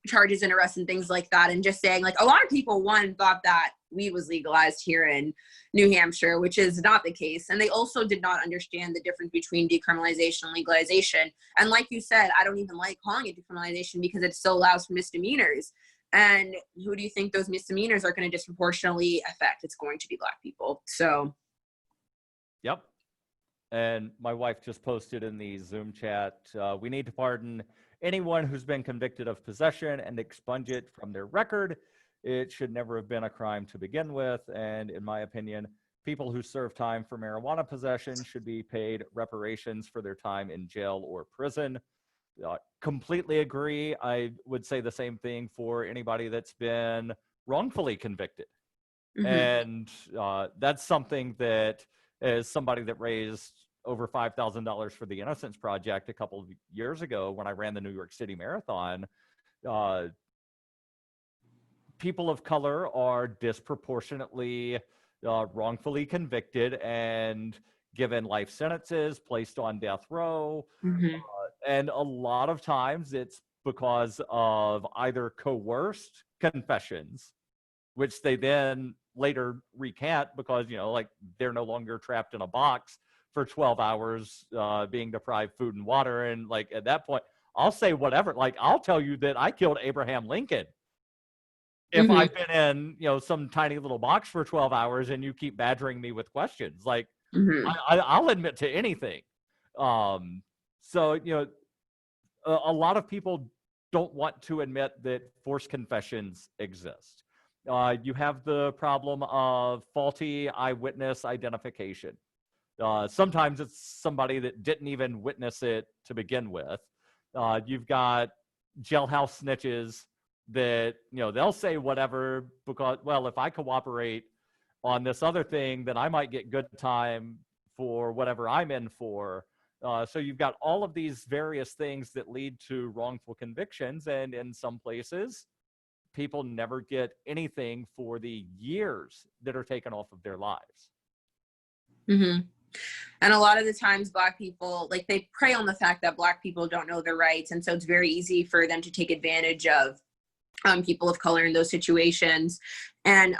charges and arrests and things like that. And just saying, like, a lot of people, one, thought that weed was legalized here in New Hampshire, which is not the case. And they also did not understand the difference between decriminalization and legalization. And like you said, I don't even like calling it decriminalization because it still allows for misdemeanors. And who do you think those misdemeanors are going to disproportionately affect? It's going to be Black people. So. Yep. And my wife just posted in the Zoom chat, we need to pardon anyone who's been convicted of possession and expunge it from their record. It should never have been a crime to begin with. And in my opinion, people who serve time for marijuana possession should be paid reparations for their time in jail or prison. Completely agree. I would say the same thing for anybody that's been wrongfully convicted. Mm-hmm. And that's something that, as somebody that raised over $5,000 for the Innocence Project a couple of years ago when I ran the New York City Marathon, people of color are disproportionately wrongfully convicted and given life sentences, placed on death row. Mm-hmm. And a lot of times it's because of either coerced confessions, which they then later recant because, like, they're no longer trapped in a box for 12 hours being deprived food and water. And, like, at that point, I'll say whatever. Like, I'll tell you that I killed Abraham Lincoln if Mm-hmm. I've been in, some tiny little box for 12 hours and you keep badgering me with questions. Like, Mm-hmm. I'll admit to anything. So, a lot of people don't want to admit that forced confessions exist. You have the problem of faulty eyewitness identification. Sometimes it's somebody that didn't even witness it to begin with. You've got jailhouse snitches that, they'll say whatever because, well, if I cooperate on this other thing, then I might get good time for whatever I'm in for. So you've got all of these various things that lead to wrongful convictions. And in some places, people never get anything for the years that are taken off of their lives. Mm-hmm. And a lot of the times Black people, like, they prey on the fact that Black people don't know their rights. And so it's very easy for them to take advantage of people of color in those situations. And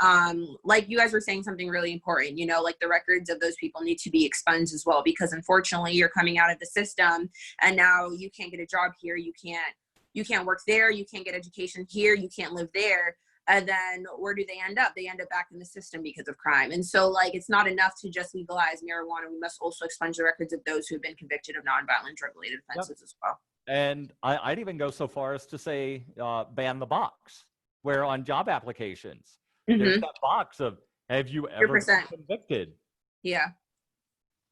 like you guys were saying something really important, like the records of those people need to be expunged as well, because unfortunately you're coming out of the system and now you can't get a job here. You can't work there. You can't get education here. You can't live there. And then where do they end up? They end up back in the system because of crime. And so, like, it's not enough to just legalize marijuana. We must also expunge the records of those who have been convicted of nonviolent drug-related offenses as well. And I'd even go so far as to say ban the box, where on job applications, there's that box of, have you ever 100%. been convicted? Yeah.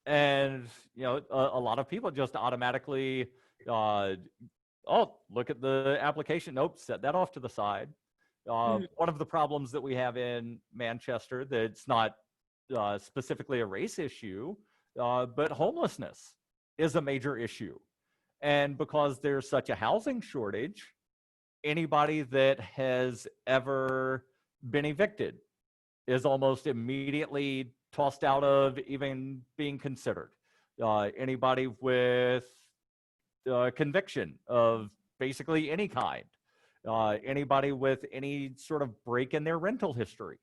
And, a lot of people just automatically, look at the application. Nope, set that off to the side. One of the problems that we have in Manchester, that's not specifically a race issue, but homelessness is a major issue. And because there's such a housing shortage, anybody that has ever been evicted is almost immediately tossed out of even being considered. Anybody with conviction of basically any kind, anybody with any sort of break in their rental history,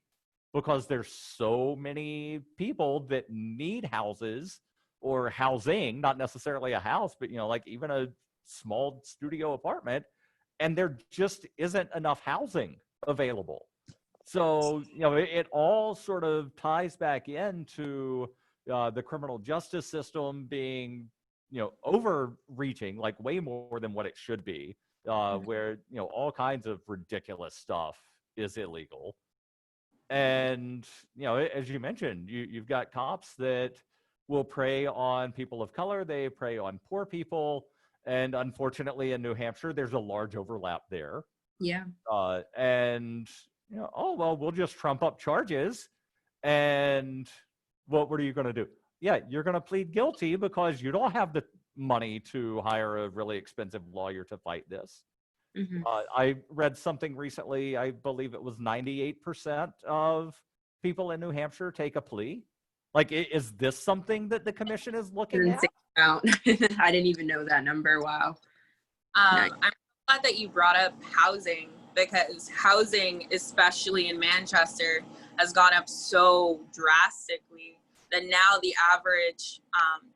because there's so many people that need houses or housing, not necessarily a house, but, like even a small studio apartment, and there just isn't enough housing available. So, it all sort of ties back into the criminal justice system being, overreaching, like way more than what it should be, where, all kinds of ridiculous stuff is illegal. And, as you mentioned, you've got cops that will prey on people of color. They prey on poor people. And unfortunately, in New Hampshire, there's a large overlap there. Yeah. And, we'll just trump up charges. And what are you going to do? Yeah, you're going to plead guilty because you don't have the money to hire a really expensive lawyer to fight this. Mm-hmm. I read something recently, I believe it was 98% of people in New Hampshire take a plea. Like, is this something that the commission is looking at? I didn't even know that number. Wow. I'm glad that you brought up housing, because housing, especially in Manchester, has gone up so drastically that now the average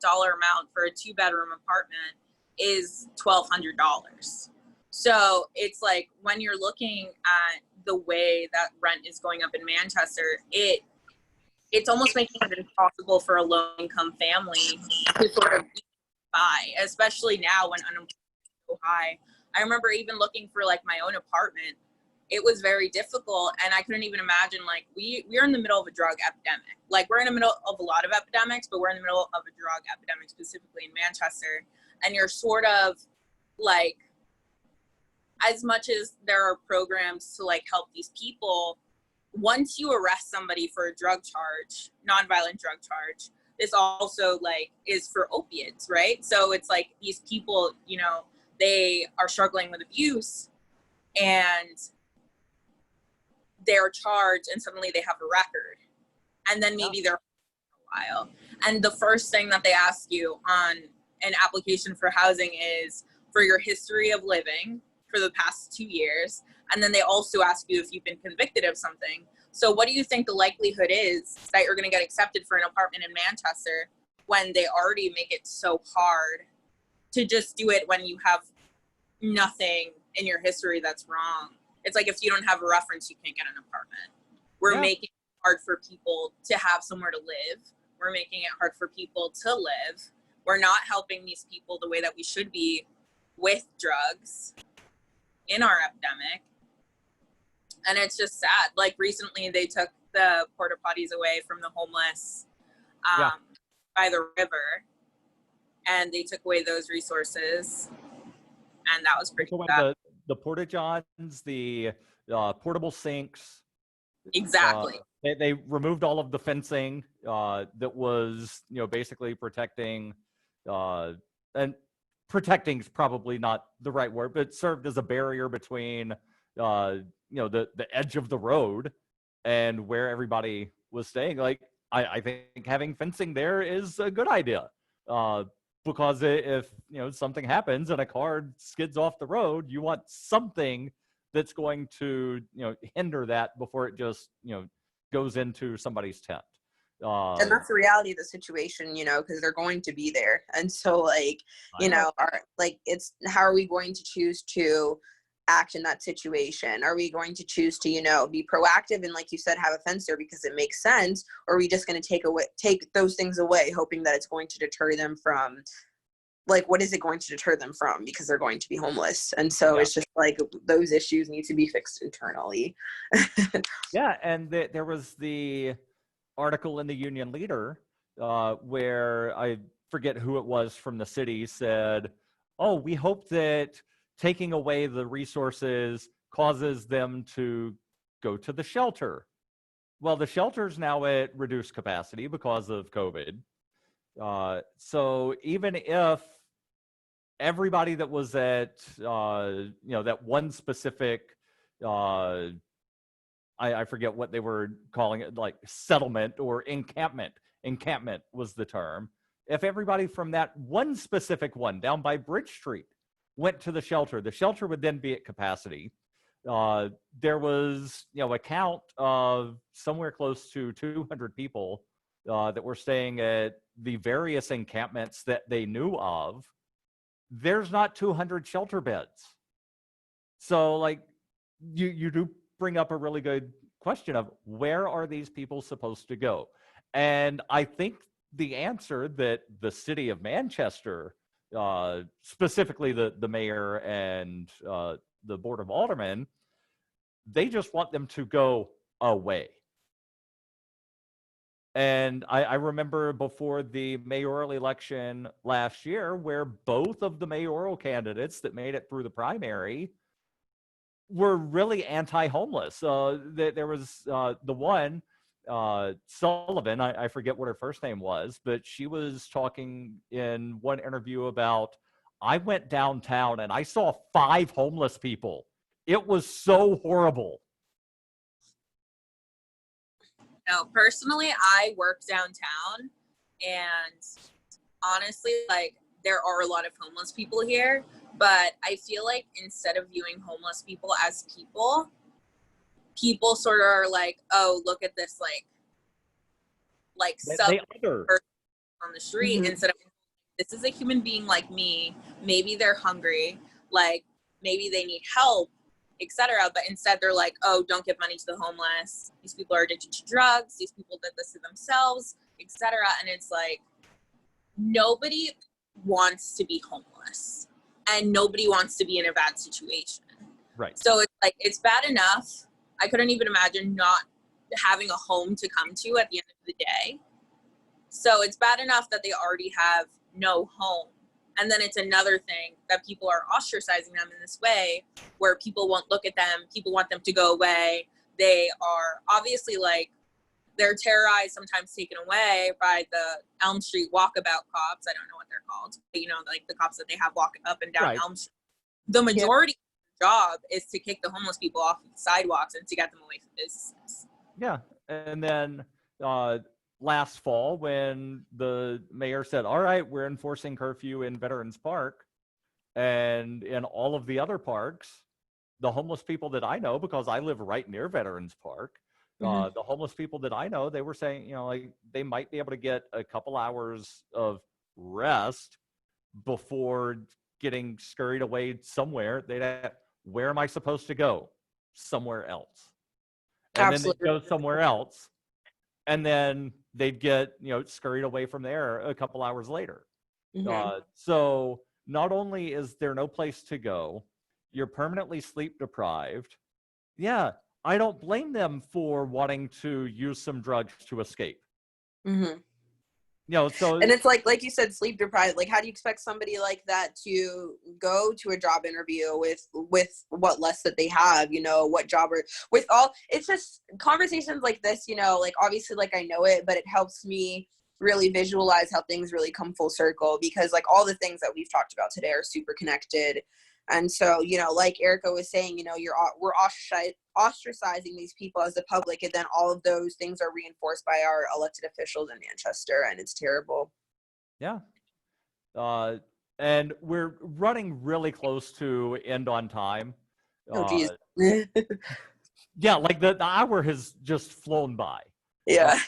dollar amount for a 2-bedroom apartment is $1,200. So it's like, when you're looking at the way that rent is going up in Manchester, it's almost making it impossible for a low-income family to sort of buy, especially now when unemployment is so high. I remember even looking for like my own apartment. It was very difficult, and I couldn't even imagine, like, we're in the middle of a drug epidemic. Like, we're in the middle of a lot of epidemics, but we're in the middle of a drug epidemic, specifically in Manchester. And you're sort of like, as much as there are programs to like help these people, once you arrest somebody for a drug charge, nonviolent drug charge, this also like is for opiates, right? So it's like these people, you know, they are struggling with abuse and they're charged, and suddenly they have a record, and then maybe they're for a while. And the first thing that they ask you on an application for housing is for your history of living for the past 2 years. And then they also ask you if you've been convicted of something. So what do you think the likelihood is that you're going to get accepted for an apartment in Manchester when they already make it so hard to just do it when you have nothing in your history that's wrong? It's like, if you don't have a reference, you can't get an apartment. We're making it hard for people to have somewhere to live. We're making it hard for people to live. We're not helping these people the way that we should be with drugs in our epidemic. And it's just sad. Like, recently they took the porta potties away from the homeless by the river, and they took away those resources, and that was pretty bad. The porta johns, the portable sinks. Exactly. They removed all of the fencing that was, you know, basically protecting, and protecting is probably not the right word, but it served as a barrier between, you know, the edge of the road and where everybody was staying. Like, I think having fencing there is a good idea, because if, you know, something happens and a car skids off the road, you want something that's going to, you know, hinder that before it just, you know, goes into somebody's tent. And that's the reality of the situation, you know, because they're going to be there. And so, like, you know, it's, how are we going to choose to act in that situation? Are we going to choose to, you know, be proactive and, like you said, have a fence there because it makes sense? Or are we just going to take those things away, hoping that it's going to deter them from, like, what is it going to deter them from? Because they're going to be homeless. And so it's just like, those issues need to be fixed internally. And there was the article in the Union Leader where, I forget who it was from the city, said, oh, we hope that taking away the resources causes them to go to the shelter. Well, the shelter's now at reduced capacity because of COVID. So even if everybody that was at, you know, that one specific, I forget what they were calling it, like settlement or encampment. Encampment was the term. If everybody from that one specific one down by Bridge Street went to the shelter would then be at capacity. There was, you know, a count of somewhere close to 200 people that were staying at the various encampments that they knew of. There's not 200 shelter beds. So, like, you do bring up a really good question of, where are these people supposed to go? And I think the answer that the city of Manchester, specifically the mayor and the board of aldermen, they just want them to go away. And I remember before the mayoral election last year, where both of the mayoral candidates that made it through the primary were really anti-homeless. There was the one, Sullivan, I forget what her first name was, but she was talking in one interview about, I went downtown and I saw 5 homeless people. It was so horrible. No, personally, I work downtown, and honestly, like, there are a lot of homeless people here, But I feel like instead of viewing homeless people as people sort of are like, oh, look at this like sub They other. person on the street, Mhm. instead of, this is a human being like me. Maybe they're hungry, like maybe they need help, etc. But instead they're like, oh, don't give money to the homeless. These people are addicted to drugs. These people did this to themselves, etc. And it's like, nobody wants to be homeless and nobody wants to be in a bad situation. Right. So it's like, it's bad enough. I couldn't even imagine not having a home to come to at the end of the day. So it's bad enough that they already have no home. And then it's another thing that people are ostracizing them in this way, where people won't look at them. People want them to go away. They are obviously like, they're terrorized, sometimes taken away by the Elm Street walkabout cops. I don't know what they're called, but you know, like the cops that they have walking up and down Right. Elm Street. The majority of their job is to kick the homeless people off of the sidewalks and to get them away from businesses. Yeah. And then last fall, when the mayor said, all right, we're enforcing curfew in Veterans Park and in all of the other parks, the homeless people that I know, because I live right near Veterans Park, the homeless people that I know, they were saying, you know, like they might be able to get a couple hours of rest before getting scurried away somewhere. They'd have, where am I supposed to go? Somewhere else. And Absolutely. then they'd go somewhere else. And then they'd get, you know, scurried away from there a couple hours later. So not only is there no place to go, you're permanently sleep deprived. Yeah, I don't blame them for wanting to use some drugs to escape. Mm-hmm. You know, so And it's like you said, sleep deprived. Like, how do you expect somebody like that to go to a job interview with what less that they have, you know, what job or with all, it's just conversations like this, you know, like obviously like I know it, but it helps me really visualize how things really come full circle, because like all the things that we've talked about today are super connected. And so, you know, like Erika was saying, you know, we're ostracizing these people as the public, and then all of those things are reinforced by our elected officials in Manchester, and it's terrible. yeah. And we're running really close to end on time. Oh, geez. Yeah, like the hour has just flown by. Yeah.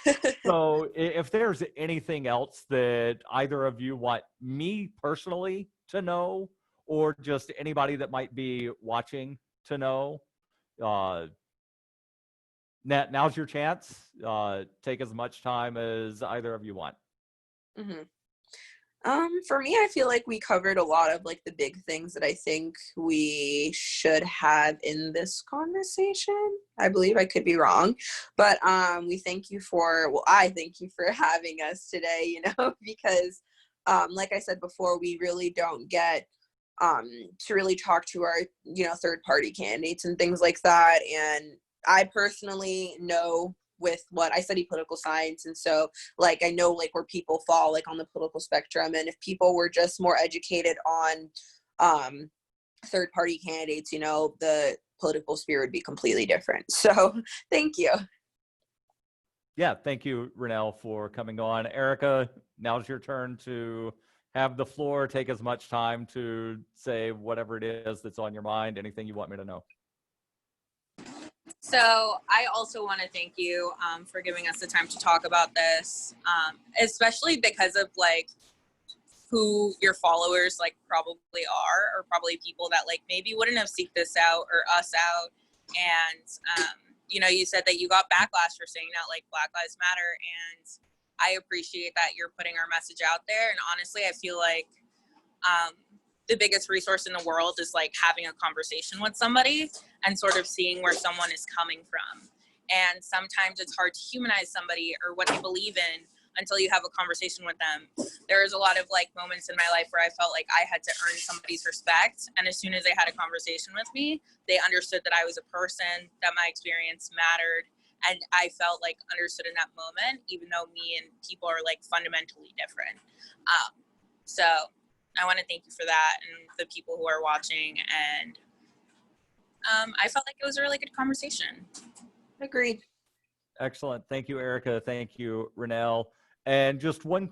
So if there's anything else that either of you want me personally to know, or just anybody that might be watching to know, now's your chance. Take as much time as either of you want. For me, I feel like we covered a lot of like the big things that I think we should have in this conversation. I believe, I could be wrong, but I thank you for having us today, you know, because like I said before, we really don't get to really talk to our, you know, third party candidates and things like that. And I personally know, with what I study political science, and so like I know like where people fall like on the political spectrum, and if people were just more educated on third party candidates, you know, the political sphere would be completely different. So thank you. Yeah, thank you, Ronelle, for coming on. Erika, now's your turn to have the floor. Take as much time to say whatever it is that's on your mind, anything you want me to know. So I also want to thank you for giving us the time to talk about this, especially because of like who your followers like probably are, or probably people that like maybe wouldn't have seeked this out or us out. And you know, you said that you got backlash for saying that like Black Lives Matter, and I appreciate that you're putting our message out there. And honestly, I feel like the biggest resource in the world is like having a conversation with somebody and sort of seeing where someone is coming from. And sometimes it's hard to humanize somebody or what they believe in until you have a conversation with them. There's a lot of like moments in my life where I felt like I had to earn somebody's respect. And as soon as they had a conversation with me, they understood that I was a person, that my experience mattered. And I felt like understood in that moment, even though me and people are like fundamentally different. So I want to thank you for that, and the people who are watching. And I felt like it was a really good conversation. Agreed. Excellent. Thank you, Erika. Thank you, Ronelle. And just one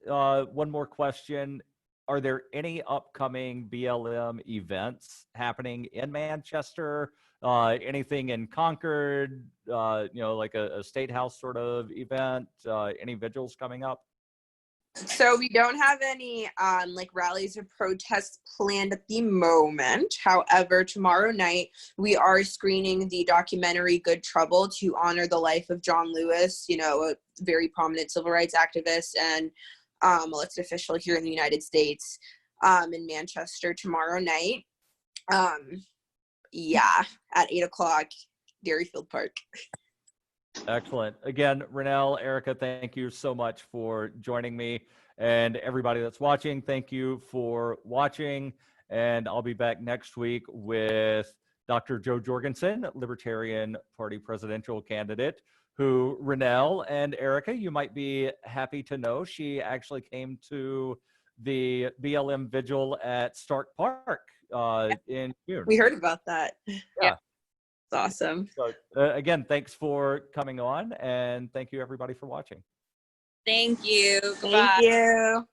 more question. are there any upcoming BLM events happening in Manchester? Anything in Concord? Like a state house sort of event? Any vigils coming up? So we don't have any like rallies or protests planned at the moment. However, tomorrow night we are screening the documentary Good Trouble to honor the life of John Lewis, a very prominent civil rights activist and elected official here in the United States, in Manchester tomorrow night. At 8:00, Dairyfield Park. Excellent. Again, Ronelle, Erika, thank you so much for joining me. And everybody that's watching, thank you for watching. And I'll be back next week with Dr. Jo Jorgensen, Libertarian Party presidential candidate, who Ronelle and Erika, you might be happy to know, she actually came to the BLM vigil at Stark Park in June. We heard about that. Yeah. It's awesome. So again, thanks for coming on, and thank you everybody for watching. Thank you. Thank you.